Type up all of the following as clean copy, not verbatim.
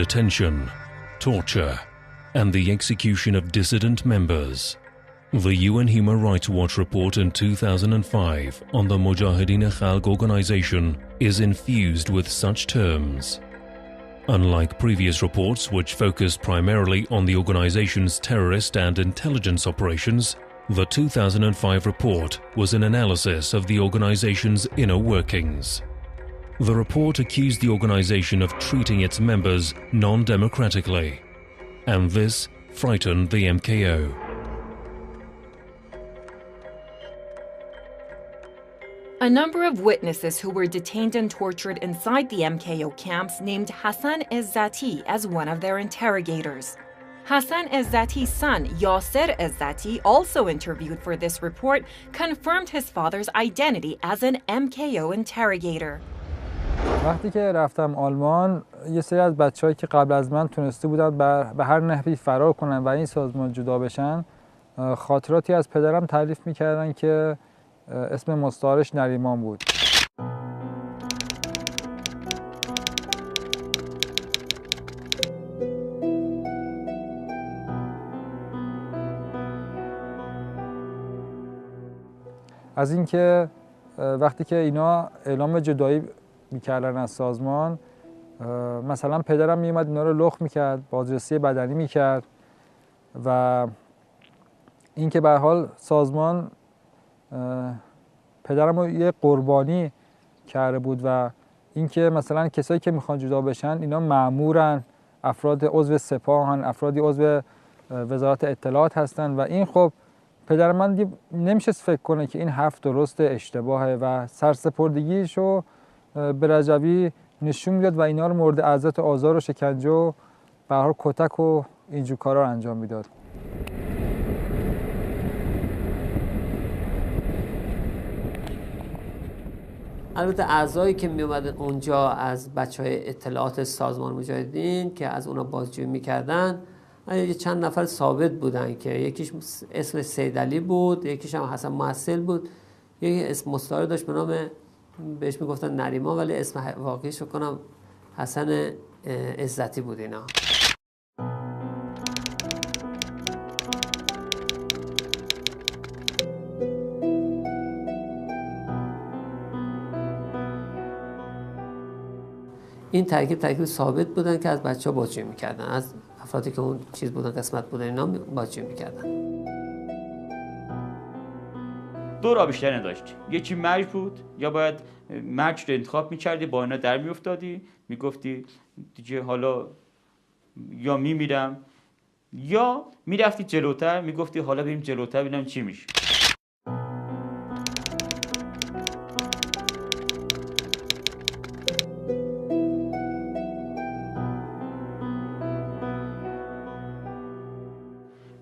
Detention, torture, and the execution of dissident members. The UN Human Rights Watch report in 2005 on the Mojahedin-e organization is infused with such terms. Unlike previous reports which focused primarily on the organization's terrorist and intelligence operations, the 2005 report was an analysis of the organization's inner workings. The report accused the organization of treating its members non-democratically, and this frightened the MKO. A number of witnesses who were detained and tortured inside the MKO camps named Hassan Izzati as one of their interrogators. Hassan Izzati's son, Yasser Izzati, also interviewed for this report, confirmed his father's identity as an MKO interrogator. وقتی که رفتم آلمان یه سری از بچه‌هایی که قبل از من تونسته بودن به هر نحوی فرار کنن و این سازمان جدا بشن خاطراتی از پدرم تعریف می‌کردن که اسم مستعارش نریمان بود. از اینکه وقتی که اینا اعلام جدایی میکردن از سازمان مثلا پدرم میومد اینا رو لخت میکرد، بازرسی بدنی میکرد و اینکه به هر حال سازمان پدرم رو یه قربانی کرده بود و اینکه مثلا کسایی که میخوان جدا بشن اینا مأمورن، افراد عضو سپاهن، افرادی عضو وزارت اطلاعات هستن و این خب پدر من نمیشه فکر کنه که این حرف درسته اشتباهه و سرسپردگیشو به رجوی نشون میداد و اینا رو مورد اذیت و آزار و شکنجه و به هر حال کتک و اینجور کارا رو انجام میداد. البته اعضایی که می اومدن اونجا از بچهای اطلاعات سازمان مجاهدین که از اونا بازجویی میکردن یه چند نفر ثابت بودن که یکیش اسم سیدعلی بود، یکیش هم حسن محصل بود، یکی اسم مستعار داشت به نام بهش میگفتن نریمان ولی اسم واقعیش رو کنم حسن عزتی بود. اینا این ترکیب ثابت بودن که از بچه ها بازجویی میکردن، از افرادی که اون چیز بودن قسمت بودن اینا بازجویی میکردن. دو راه بیشتر نداشت، یکی مرج بود یا باید مرج رو انتخاب میکردی با اینا در میافتادی میگفتی دیگه حالا یا میمیرم یا میرفتی جلوتر میگفتی حالا بریم جلوتر ببینم چی میشه.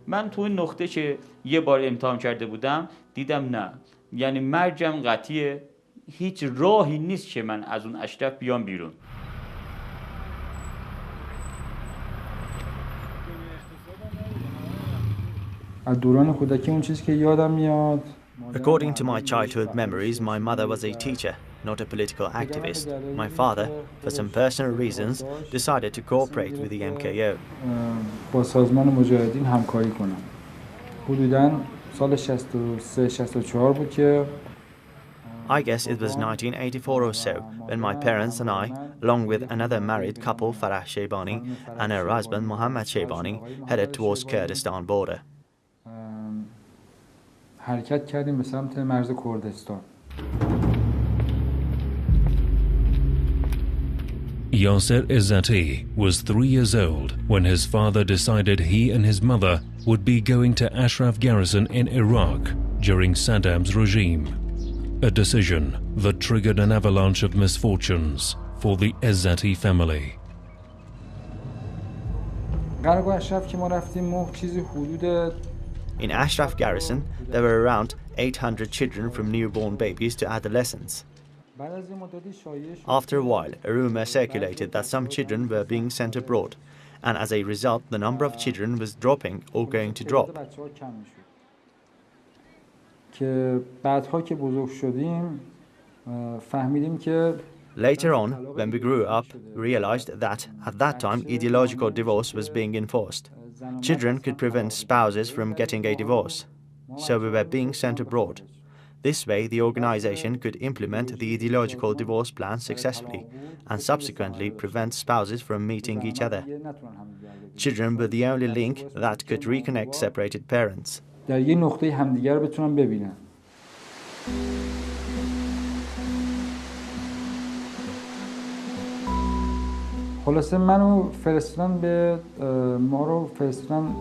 من تو این نقطه که یه بار امتحان کرده بودم دیدم نه، یعنی مرجم قطعیه، هیچ راهی نیست که من از اون اشرف بیام بیرون. از دوران کودکی اون چیزی که یادم میاد According to my childhood memories, my mother was a teacher, not a political activist. My father, for some personal reasons, decided to cooperate with the MKO. با سازمان مجاهدین همکاری کنم. حدوداً سال 63-64 بود که I guess it was 1984 or so when my parents and I, along with another married couple, Farah Shaybani, and her husband Mohammad Shaybani, headed towards Kurdistan border. حرکت کردیم به سمت مرز کردستان. Yasser Izzati was 3 years old when his father decided he and his mother would be going to Ashraf garrison in Iraq during Saddam's regime. A decision that triggered an avalanche of misfortunes for the Izzati family. قرارگاه اشرف که ما رفتیم چیزی حدود In Ashraf garrison, there were around 800 children from newborn babies to adolescents. After a while, a rumor circulated that some children were being sent abroad, and as a result, the number of children was dropping or going to drop. Later on, when we grew up, we realized that at that time ideological divorce was being enforced. Children could prevent spouses from getting a divorce, so we were being sent abroad. This way, the organization could implement the ideological divorce plan successfully and subsequently prevent spouses from meeting each other. Children were the only link that could reconnect separated parents. خلاصه منو فرستادن به ما رو فرستادن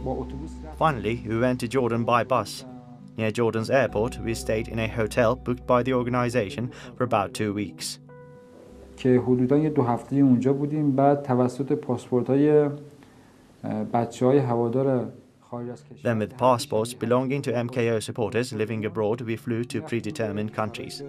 با اتوبوس. Finally, we went to Jordan by bus. Near Jordan's airport, we stayed in a hotel booked by the organization for about 2 weeks. که حدوداً یه 2 هفته اونجا بودیم. بعد توسط پاسپورت‌های بچه‌های هوادار خارج از کشور. Then with passports belonging to MKO supporters living abroad, we flew to predetermined countries.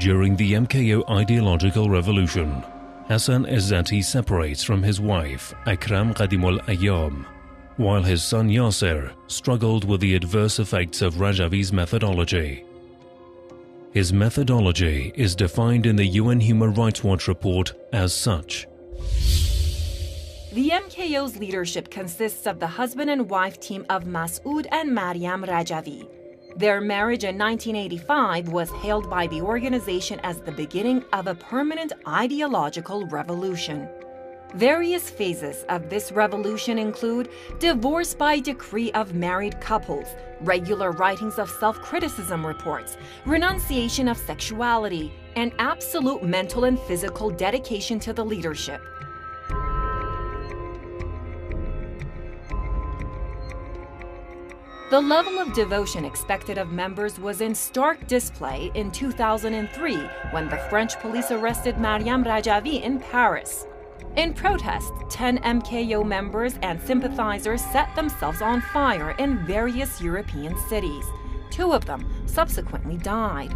During the MKO ideological revolution, Hassan Izzati separates from his wife, Akram Qadimul Ayyam, while his son Yasser struggled with the adverse effects of Rajavi's methodology. His methodology is defined in the UN Human Rights Watch report as such. The MKO's leadership consists of the husband and wife team of Masoud and Maryam Rajavi. Their marriage in 1985 was hailed by the organization as the beginning of a permanent ideological revolution. Various phases of this revolution include divorce by decree of married couples, regular writings of self-criticism reports, renunciation of sexuality, and absolute mental and physical dedication to the leadership. The level of devotion expected of members was in stark display in 2003 when the French police arrested Maryam Rajavi in Paris. In protest, 10 MKO members and sympathizers set themselves on fire in various European cities. 2 of them subsequently died.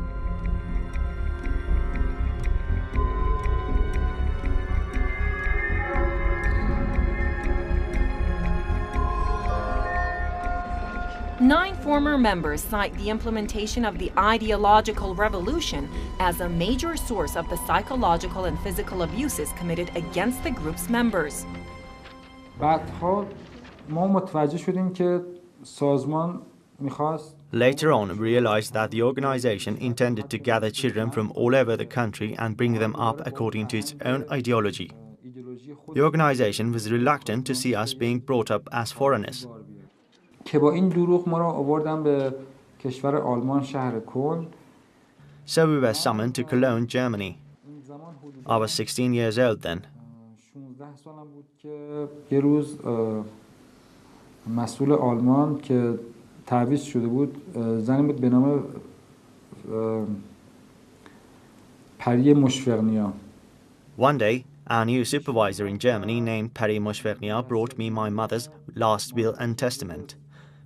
Nine former members cite the implementation of the ideological revolution as a major source of the psychological and physical abuses committed against the group's members. بعدها ما متوجه شدیم که سازمان می‌خواست Later on, we realized that the organization intended to gather children from all over the country and bring them up according to its own ideology. The organization was reluctant to see us being brought up as foreigners. که با این دروغ ما را آوردن به کشور آلمان شهر کلن. So we were summoned to Cologne, Germany. I was 16 years old then. 16 سالم بود که یه روز مسئول آلمان که تعویض شده بود زنی بود به نام پری مشفقنیا. One day, our new supervisor in Germany named Peri Moshfegnia brought me my mother's last will and testament.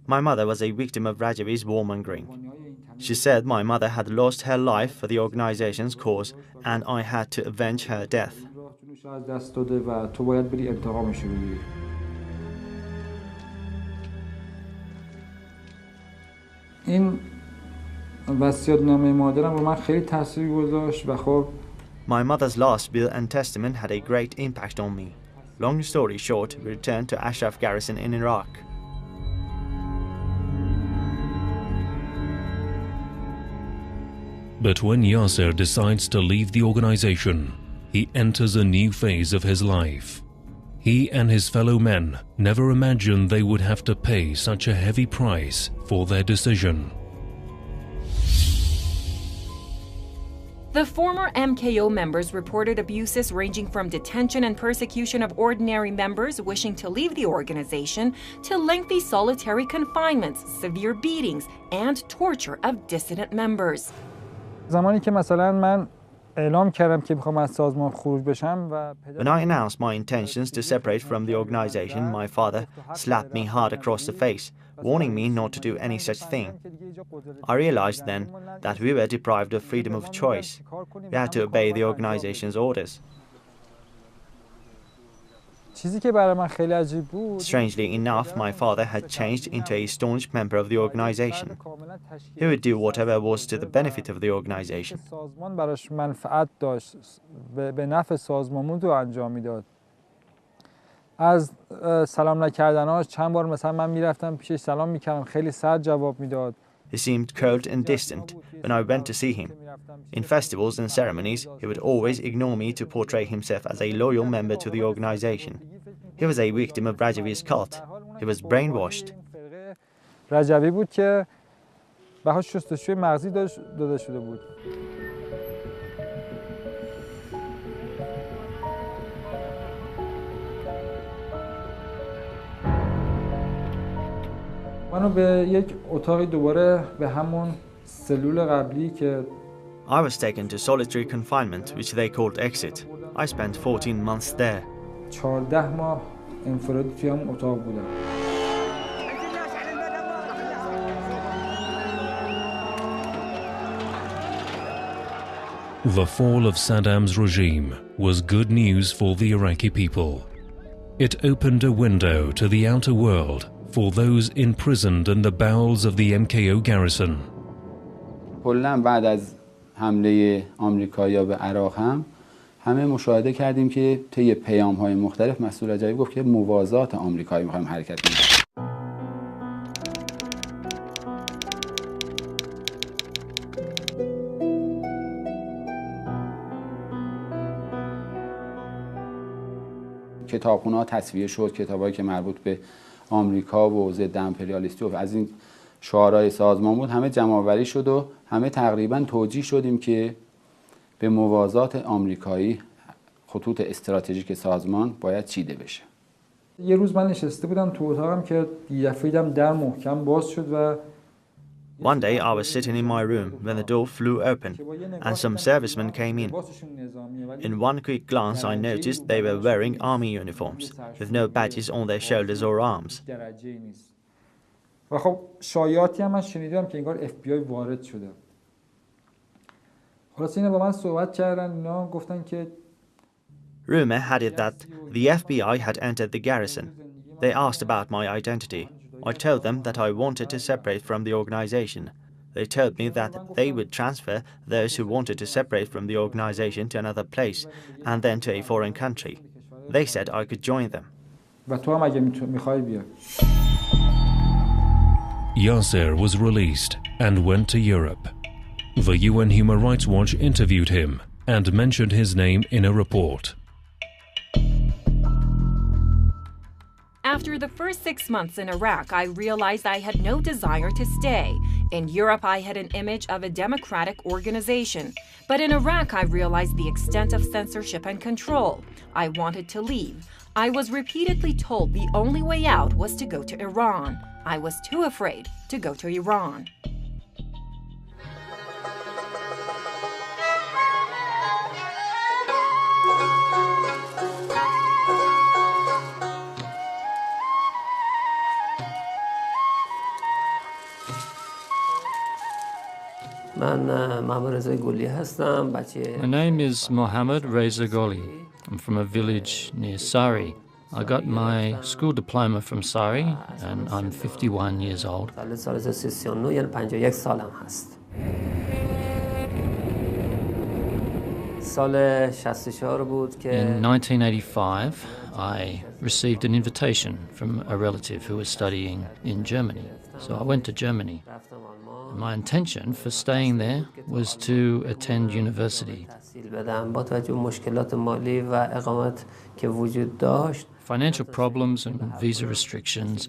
My mother was a victim of Rajavi's warmongering. She said my mother had lost her life for the organization's cause and I had to avenge her death. این وصیت‌نامه مادرم رو من خیلی تاثیر گذاشت و خب My mother's last will and testament had a great impact on me. Long story short, we returned to Ashraf garrison in Iraq. But when Yasser decides to leave the organization, he enters a new phase of his life. He and his fellow men never imagined they would have to pay such a heavy price for their decision. The former MKO members reported abuses ranging from detention and persecution of ordinary members wishing to leave the organization to lengthy solitary confinements, severe beatings, and torture of dissident members. زمانی که مثلا من اعلام کردم که میخوام از سازمان خروج بشم و When I announced my intentions to separate from the organization, my father slapped me hard across the face, warning me not to do any such thing. I realized then that we were deprived of freedom of choice. We had to obey the organization's orders. چیزی که برای من خیلی عجیب بود Strangely enough, my father had changed into a staunch member of the organization. He would do whatever was to the benefit of the organization. سازمان براش منفعت داشت، به نفع سازمانمون رو انجام میداد. از سلام نکردناش چند بار مثلا من میرفتم پیشش سلام میکردم، خیلی سرد جواب میداد. He seemed cold and distant when I went to see him. In festivals and ceremonies, he would always ignore me to portray himself as a loyal member to the organization. He was a victim of Rajavi's cult. He was brainwashed. رجوی بود که بهاش شستشوی مغزی داده شده بود. منو به یک اتاقی دوباره به همون سلول قبلی که I was taken to solitary confinement, which they called exit. I spent 14 months there. 14 ماه انفرادی توی همون اتاق بودم. The fall of Saddam's regime was good news for the Iraqi people. It opened a window to the outer world for those imprisoned in the bowels of the MKO garrison. کلاً بعد از حمله آمریکایی‌ها به عراق همه مشاهده کردیم که طی پیام‌های مختلف مسئول رجوی گفت که موازات آمریکایی می‌خوایم حرکت کنیم. کتابخونه‌ها تصفیه شد، کتابایی که مربوط به آمریکا و ضد امپریالیستی و از این شعارهای سازمان بود همه جمع‌آوری شد و همه تقریباً توجیه شدیم که به موازات آمریکایی خطوط استراتژیک سازمان باید چیده بشه. یه روز من نشسته بودم تو اتاقم که یه دفعه دیدم در محکم باز شد و One day I was sitting in my room when the door flew open and some servicemen came in. In one quick glance I noticed they were wearing army uniforms with no badges on their shoulders or arms. و خب شایعاتی هم من شنیدم که انگار FBI وارد شده. خلاص اینا با من صحبت کردن، اینا گفتن که Rumor had it that the FBI had entered the garrison. They asked about my identity. I told them that I wanted to separate from the organization. They told me that they would transfer those who wanted to separate from the organization to another place and then to a foreign country. They said I could join them. و تو هم اگه میخوای بیا. Yasser was released and went to Europe. The UN Human Rights Watch interviewed him and mentioned his name in a report. After the first 6 months in Iraq, I realized I had no desire to stay. In Europe, I had an image of a democratic organization. But in Iraq, I realized the extent of censorship and control. I wanted to leave. I was repeatedly told the only way out was to go to Iran. I was too afraid to go to Iran. My name is Mohammed Reza Gholi. I'm from a village near Sari. I got my school diploma from Sari and I'm 51 years old. In 1985, I received an invitation from a relative who was studying in Germany. So I went to Germany. My intention for staying there was to attend university. Financial problems and visa restrictions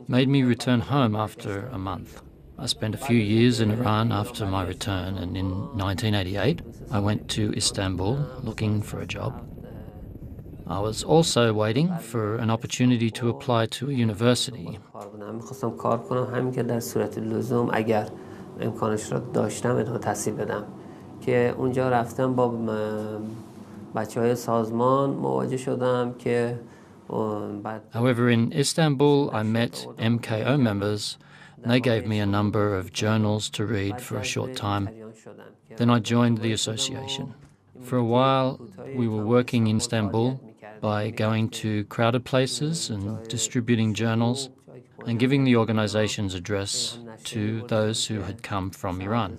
made me return home after a month. I spent a few years in Iran after my return, and in 1988 I went to Istanbul looking for a job. I was also waiting for an opportunity to apply to a university. However, in Istanbul I met MKO members. They gave me a number of journals to read for a short time. Then I joined the association. For a while, we were working in Istanbul by going to crowded places and distributing journals and giving the organization's address to those who had come from Iran.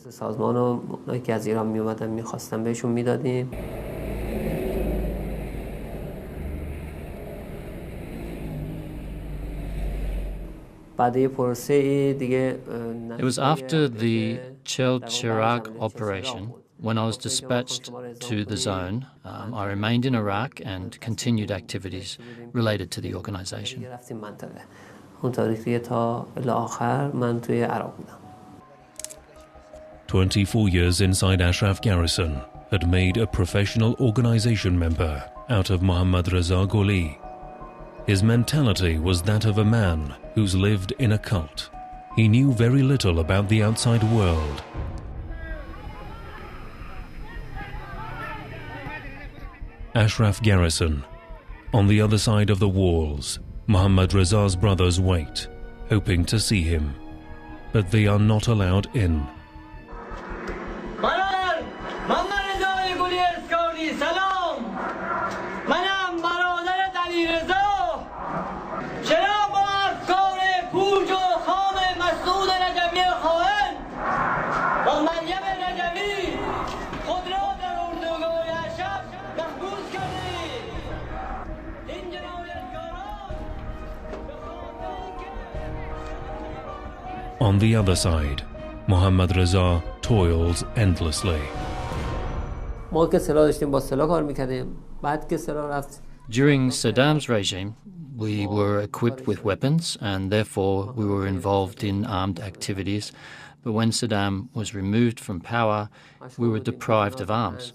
It was after the Chel Chirag operation, when I was dispatched to the zone. I remained in Iraq and continued activities related to the organization. 24 years inside Ashraf garrison had made a professional organization member out of Mohammad Reza Gholi. His mentality was that of a man who's lived in a cult. He knew very little about the outside world. Ashraf garrison. On the other side of the walls, Mohammad Reza's brothers wait, hoping to see him. But they are not allowed in. On the other side, Mohammad Reza toils endlessly. During Saddam's regime, we were equipped with weapons and therefore we were involved in armed activities. But when Saddam was removed from power, we were deprived of arms.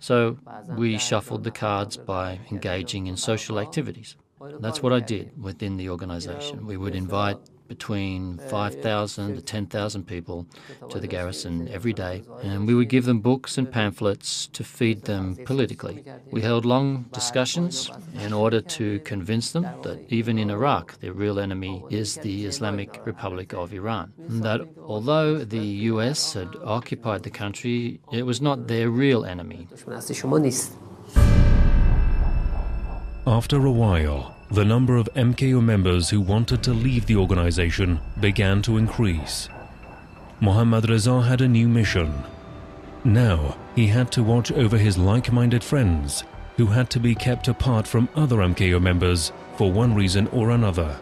So we shuffled the cards by engaging in social activities. That's what I did within the organization. We would invite between 5,000 to 10,000 people to the garrison every day, and we would give them books and pamphlets to feed them politically. We held long discussions in order to convince them that even in Iraq, their real enemy is the Islamic Republic of Iran. And that although the US had occupied the country, it was not their real enemy. After a while, the number of MKO members who wanted to leave the organization began to increase. Mohammad Reza had a new mission. Now he had to watch over his like-minded friends who had to be kept apart from other MKO members for one reason or another.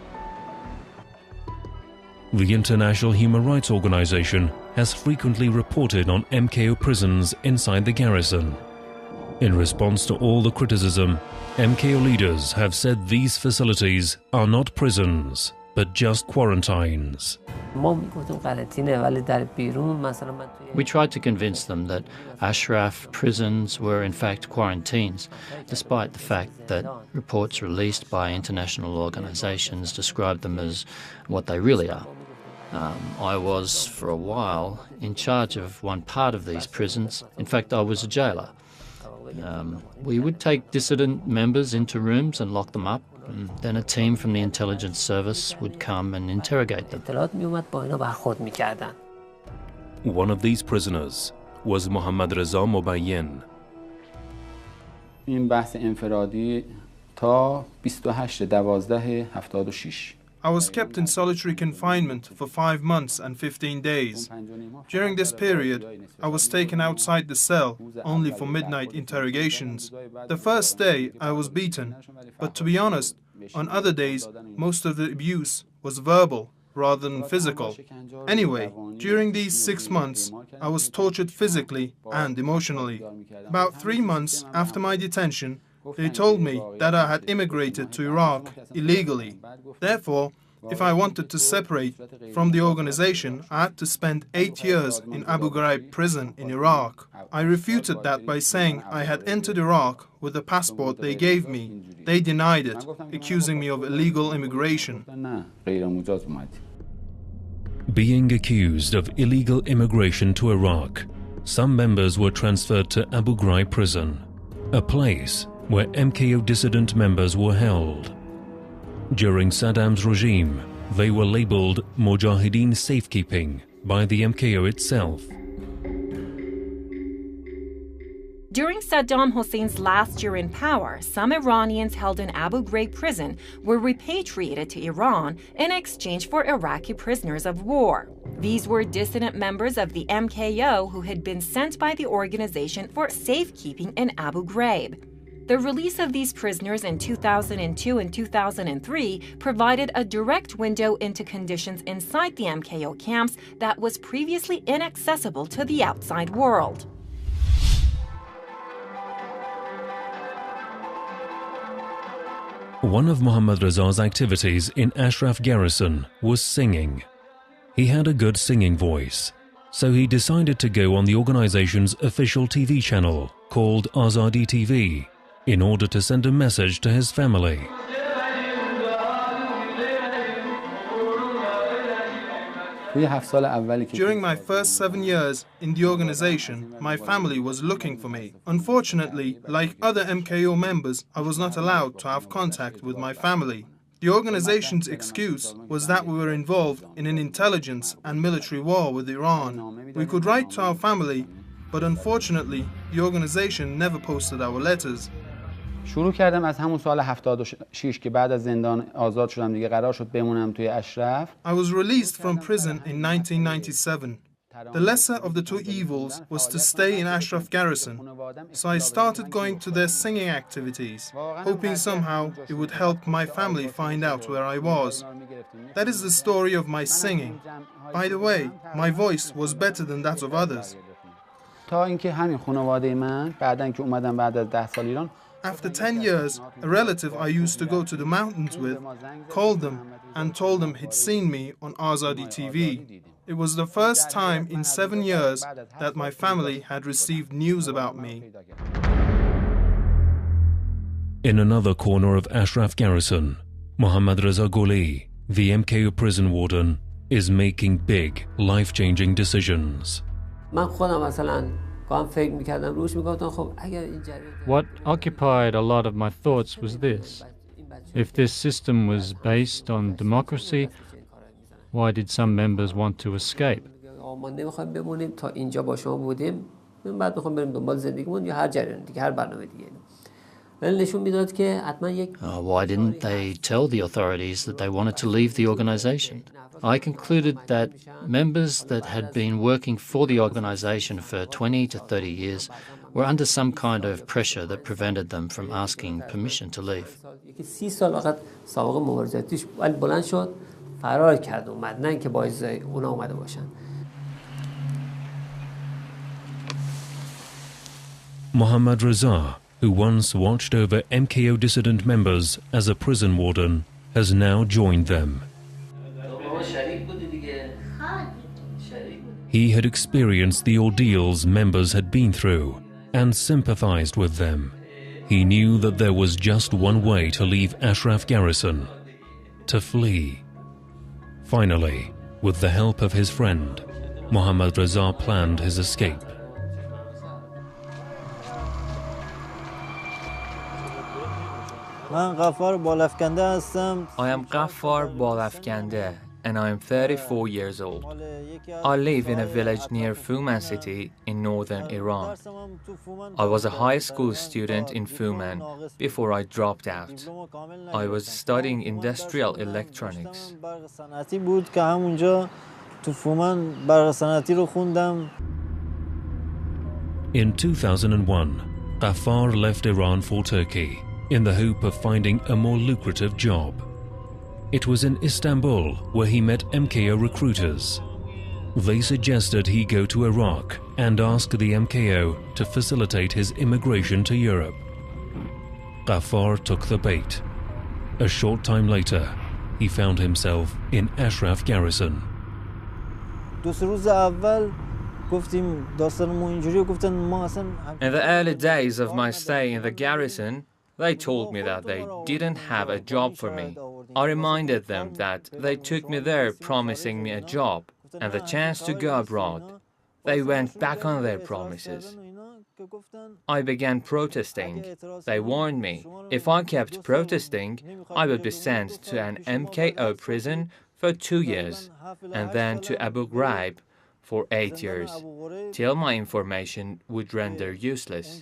The International Human Rights Organization has frequently reported on MKO prisons inside the garrison. In response to all the criticism, MKO leaders have said these facilities are not prisons, but just quarantines. We tried to convince them that Ashraf prisons were in fact quarantines, despite the fact that reports released by international organizations describe them as what they really are. I was, for a while, in charge of one part of these prisons. In fact, I was a jailer. We would take dissident members into rooms and lock them up, and then a team from the intelligence service would come and interrogate them. One of these prisoners was Mohammad Reza Mobayyin. این بحث انفرادی تا 28/12/76 I was kept in solitary confinement for 5 months and 15 days. During this period, I was taken outside the cell only for midnight interrogations. The first day, I was beaten, but to be honest, on other days, most of the abuse was verbal rather than physical. Anyway, during these 6 months, I was tortured physically and emotionally. About 3 months after my detention, they told me that I had immigrated to Iraq illegally. Therefore, if I wanted to separate from the organization, I had to spend 8 years in Abu Ghraib prison in Iraq. I refuted that by saying I had entered Iraq with the passport they gave me. They denied it, accusing me of illegal immigration. Being accused of illegal immigration to Iraq, some members were transferred to Abu Ghraib prison, a place where MKO dissident members were held. During Saddam's regime, they were labeled Mojahedin safekeeping by the MKO itself. During Saddam Hussein's last year in power, some Iranians held in Abu Ghraib prison were repatriated to Iran in exchange for Iraqi prisoners of war. These were dissident members of the MKO who had been sent by the organization for safekeeping in Abu Ghraib. The release of these prisoners in 2002 and 2003 provided a direct window into conditions inside the MKO camps that was previously inaccessible to the outside world. One of Mohammad Reza's activities in Ashraf garrison was singing. He had a good singing voice, so he decided to go on the organization's official TV channel called Azadi TV in order to send a message to his family. During my first 7 years in the organization, my family was looking for me. Unfortunately, like other MKO members, I was not allowed to have contact with my family. The organization's excuse was that we were involved in an intelligence and military war with Iran. We could write to our family, but unfortunately, the organization never posted our letters. شروع کردم از همون سال 76 که بعد از زندان آزاد شدم دیگه قرار شد بمونم توی اشرف. I was released from prison in 1997. The lesser of the two evils was to stay in Ashraf garrison. So I started going to their singing activities, hoping somehow it would help my family find out where I was. That is the story of my singing. By the way, my voice was better than that of others. تا اینکه همین خانواده من بعدن که اومدم بعد از 10 سال ایران. After 10 years, a relative I used to go to the mountains with called them and told them he'd seen me on Azadi TV. It was the first time in 7 years that my family had received news about me. In another corner of Ashraf garrison, Mohammad Reza Gholi, the MKO prison warden, is making big, life-changing decisions. What occupied a lot of my thoughts was this. If this system was based on democracy, why did some members want to escape? Why didn't they tell the authorities that they wanted to leave the organization? I concluded that members that had been working for the organization for 20 to 30 years were under some kind of pressure that prevented them from asking permission to leave. Mohammad Reza, who once watched over MKO dissident members as a prison warden, has now joined them. He had experienced the ordeals members had been through and sympathized with them. He knew that there was just one way to leave Ashraf garrison: to flee. Finally, with the help of his friend, Mohammad Reza planned his escape. I am Ghaffar Balafkande. and I am 34 years old. I live in a village near Fuman city in northern Iran. I was a high school student in Fuman before I dropped out. I was studying industrial electronics. In 2001, Ghaffar left Iran for Turkey in the hope of finding a more lucrative job. It was in Istanbul where he met MKO recruiters. They suggested he go to Iraq and ask the MKO to facilitate his immigration to Europe. Ghaffar took the bait. A short time later, he found himself in Ashraf garrison. In the early days of my stay in the garrison, they told me that they didn't have a job for me. I reminded them that they took me there promising me a job and the chance to go abroad. They went back on their promises. I began protesting. They warned me if I kept protesting, I would be sent to an MKO prison for 2 years and then to Abu Ghraib for 8 years, till my information would render useless.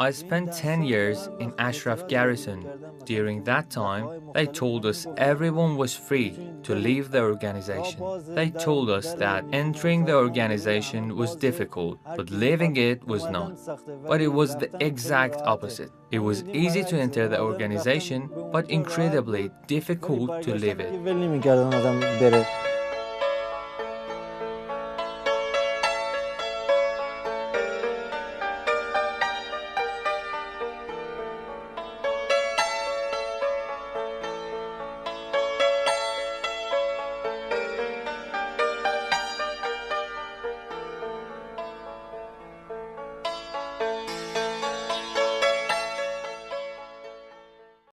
I spent 10 years in Ashraf garrison. During that time, they told us everyone was free to leave the organization. They told us that entering the organization was difficult, but leaving it was not. But it was the exact opposite. It was easy to enter the organization, but incredibly difficult to leave it.